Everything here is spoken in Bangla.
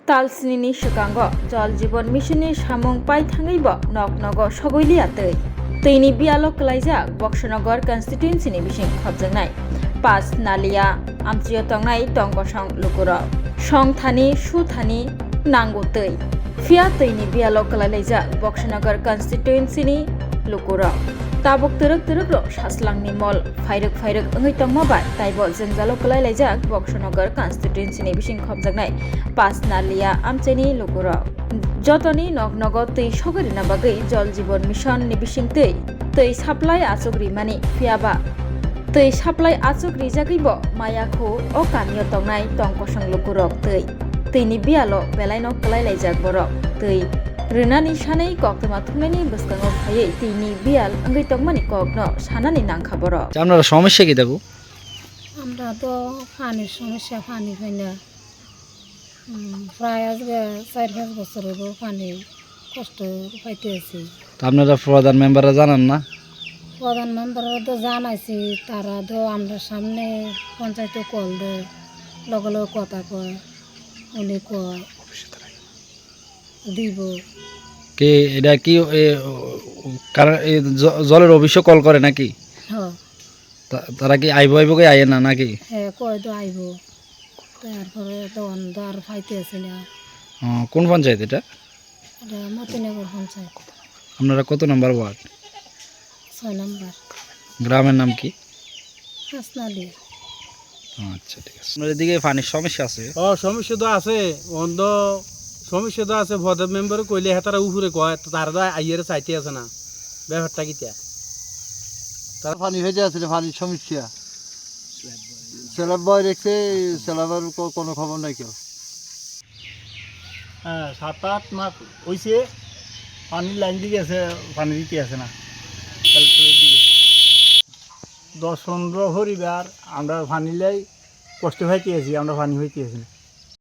तालसिनी सिगांग जल जीवन मिशननि सामुं पाइथाङैब नग सगैलिया दैनि बियाल कलाइजाक बक्सनगर कन्स्टिट्युएन्सिनि बिसिं खबजोंनाय पास नालिया आमचियो तंनाय टंगसं लुकुर संथानि सुथानि नांगौ दै फिया दैनि बियाल कलाइजाक बक्सनगर कन्स्टिट्युएन्सिनि लुकुर ताबुक तरक रो सासलांनि मल फाइरक ओंगै तंमाबाय ताइबो जोंजालो कलाइजाक बक्सनगर कन्स्टिट्युएन्सिनि बिसिं खबजोंनाय पास नालिया आमचेनि लुकुर जतनी नग तै सगरिना बागै जल जीवन मिशन नि बिसिं तै साप्लाइ आचुग्रि मानि फियाबा तै साप्लाइ आचुग्रि जागैबो मायाखौ अ कामियो तंनाय टंकसं लुकुरक दैनि बियालो बेलाइनो कलाइजाक बरक दै Renani sanai kokma thumeni baskango phaye tini bial angai tongmani kokno sanani nangkhaboro আপনারা সমস্যা কি দেখো আমরা তো পানির সমস্যা পানি পাই না প্রায় আজকে 4-5 বছর হলো পানি কষ্ট পাইতে আছি তো আপনারা প্রধান মেম্বাররা জানান না প্রধান মেম্বাররা তো জানাইছি তারা তো আমরা সামনে পঞ্চায়েতে কল দেয় লগে লগে কথা কয় উনি কয় দিব কে এটা কি কারণ জলের অফিসে কল করে নাকি হ্যাঁ তারা কি আইব কে আইয়ে না নাকি হ্যাঁ কয় তো আইব তারপরে তো অন্ধ আর পাইতে আছি না কোন পঞ্চায়েত এটা এটা মতিনগর পঞ্চায়েত আপনারা কত নম্বর ওয়ার্ড 6 নম্বর গ্রামের নাম কি হাসনালি আচ্ছা ঠিক আছে আপনাদের দিকে পানির সমস্যা আছে সমস্যা তো আছে অন্ধ সমস্যা তো আছে ভদ্র মেম্বার কইলে হেতারা উপরে কয় তারা তো আইয়ের চাইতে আছে না ব্যাপারটা কিটা তার পানি হয়ে যাচ্ছে পানির সমস্যা স্ল্যাব বয় রেখে স্ল্যাবের কোনো খবর নাই কেউ হ্যাঁ 7-8 মাস হয়েছে পানির লাইন দিকে আছে পানি দিতে আছে না 10-15 পরিবার আমরা পানি লাই কষ্ট হইতে আছি আমরা পানি হইতে আছি